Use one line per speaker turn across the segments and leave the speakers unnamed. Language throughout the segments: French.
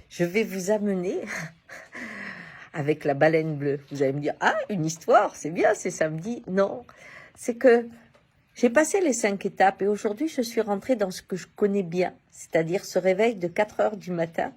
je vais vous amener avec la baleine bleue. Vous allez me dire, ah, une histoire, c'est bien, c'est samedi. Non, c'est que j'ai passé les 5 étapes et aujourd'hui, je suis rentrée dans ce que je connais bien, c'est-à-dire ce réveil de 4 heures du matin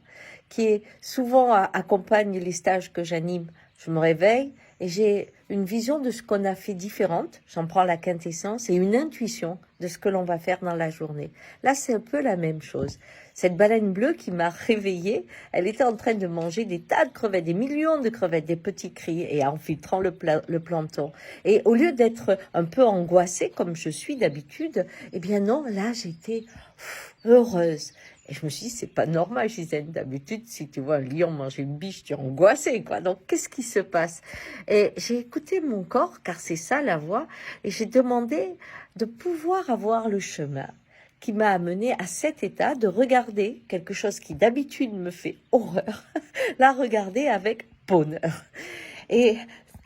qui est souvent accompagne les stages que j'anime. Je me réveille et j'ai une vision de ce qu'on a fait différente, j'en prends la quintessence, et une intuition de ce que l'on va faire dans la journée. Là, c'est un peu la même chose. Cette baleine bleue qui m'a réveillée, elle était en train de manger des tas de crevettes, des millions de crevettes, des petits cris, et en filtrant le plancton. Et au lieu d'être un peu angoissée, comme je suis d'habitude, eh bien non, là, j'étais heureuse. Et je me suis dit, c'est pas normal, Gisèle. D'habitude, si tu vois un lion manger une biche, tu es angoissée, quoi. Donc, qu'est-ce qui se passe? Et j'ai écouté mon corps, car c'est ça la voix, et j'ai demandé de pouvoir avoir le chemin qui m'a amené à cet état de regarder quelque chose qui d'habitude me fait horreur, la regarder avec bonheur. Et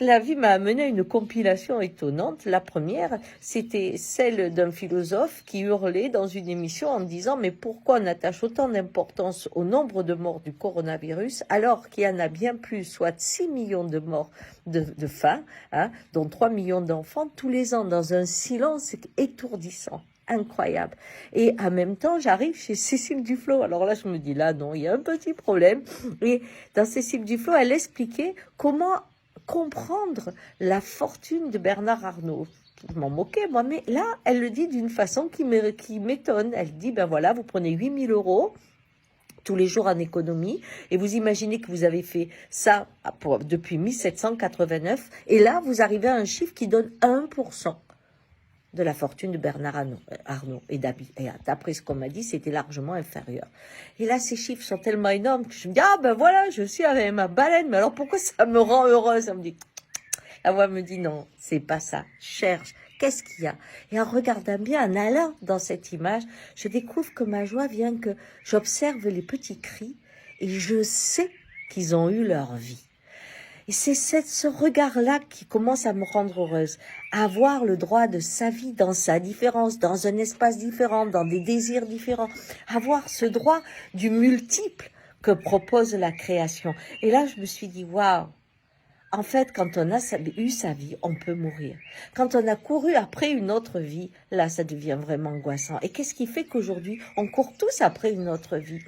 la vie m'a amené à une compilation étonnante. La première, c'était celle d'un philosophe qui hurlait dans une émission en disant « Mais pourquoi on attache autant d'importance au nombre de morts du coronavirus alors qu'il y en a bien plus, soit 6 millions de morts de faim, hein, dont 3 millions d'enfants tous les ans dans un silence étourdissant ». Incroyable. Et en même temps, j'arrive chez Cécile Duflot. Alors là, je me dis, là, non, il y a un petit problème. Et dans Cécile Duflot, elle expliquait comment comprendre la fortune de Bernard Arnault. Je m'en moquais, moi, mais là, elle le dit d'une façon qui m'étonne. Elle dit, ben voilà, vous prenez 8 000 € tous les jours en économie, et vous imaginez que vous avez fait ça depuis 1789, et là, vous arrivez à un chiffre qui donne 1% de la fortune de Bernard Arnault. Et d'après ce qu'on m'a dit, c'était largement inférieur. Et là, ces chiffres sont tellement énormes que je me dis, ah ben voilà, je suis avec ma baleine, mais alors pourquoi ça me rend heureuse? Ça me dit, la voix me dit, non, c'est pas ça, cherche, qu'est-ce qu'il y a? Et en regardant bien, en allant dans cette image, je découvre que ma joie vient que j'observe les petits cris et je sais qu'ils ont eu leur vie. Et c'est ce regard-là qui commence à me rendre heureuse. Avoir le droit de sa vie dans sa différence, dans un espace différent, dans des désirs différents. Avoir ce droit du multiple que propose la création. Et là, je me suis dit, waouh! En fait, quand on a eu sa vie, on peut mourir. Quand on a couru après une autre vie, là, ça devient vraiment angoissant. Et qu'est-ce qui fait qu'aujourd'hui, on court tous après une autre vie?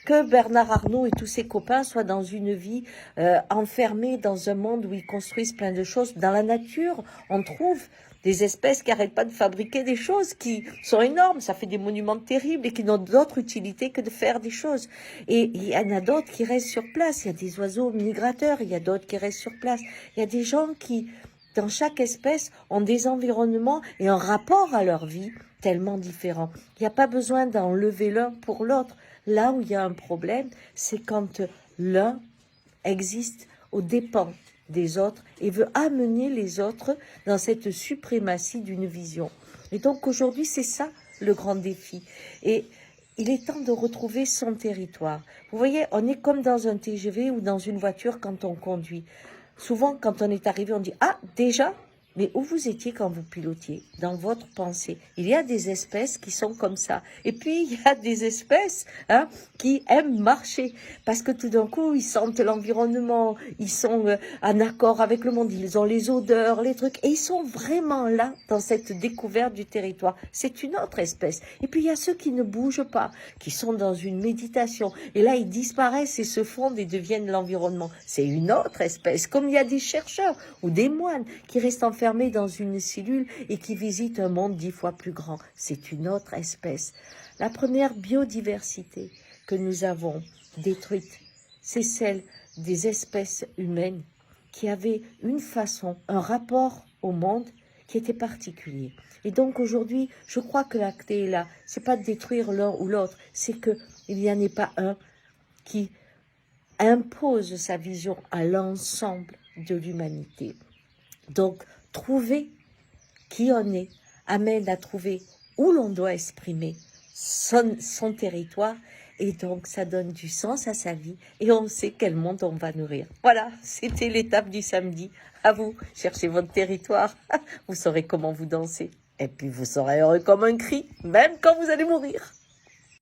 Que Bernard Arnault et tous ses copains soient dans une vie enfermés dans un monde où ils construisent plein de choses. Dans la nature, on trouve des espèces qui n'arrêtent pas de fabriquer des choses qui sont énormes. Ça fait des monuments terribles et qui n'ont d'autre utilité que de faire des choses. Et il y en a d'autres qui restent sur place. Il y a des oiseaux migrateurs, il y a d'autres qui restent sur place. Il y a des gens qui, dans chaque espèce, ont des environnements et un rapport à leur vie tellement différents. Il n'y a pas besoin d'enlever l'un pour l'autre. Là où il y a un problème, c'est quand l'un existe aux dépens des autres et veut amener les autres dans cette suprématie d'une vision. Et donc aujourd'hui, c'est ça le grand défi. Et il est temps de retrouver son territoire. Vous voyez, on est comme dans un TGV ou dans une voiture quand on conduit. Souvent, quand on est arrivé, on dit « Ah, déjà ?» Mais où vous étiez quand vous pilotiez? Dans votre pensée. Il y a des espèces qui sont comme ça. Et puis, il y a des espèces qui aiment marcher. Parce que tout d'un coup, ils sentent l'environnement. Ils sont en accord avec le monde. Ils ont les odeurs, les trucs. Et ils sont vraiment là, dans cette découverte du territoire. C'est une autre espèce. Et puis, il y a ceux qui ne bougent pas, qui sont dans une méditation. Et là, ils disparaissent et se fondent et deviennent l'environnement. C'est une autre espèce. Comme il y a des chercheurs ou des moines qui restent enfermés dans une cellule et qui visite un monde 10 fois plus grand. C'est une autre espèce. La première biodiversité que nous avons détruite, c'est celle des espèces humaines qui avaient une façon, un rapport au monde qui était particulier. Et donc aujourd'hui, je crois que la clé est là. C'est pas de détruire l'un ou l'autre, c'est qu'il n'y en ait pas un qui impose sa vision à l'ensemble de l'humanité. Donc, trouver qui on est amène à trouver où l'on doit exprimer son territoire et donc ça donne du sens à sa vie et on sait quel monde on va nourrir. Voilà, c'était l'étape du samedi. À vous, cherchez votre territoire, vous saurez comment vous danser et puis vous serez heureux comme un cri, même quand vous allez mourir.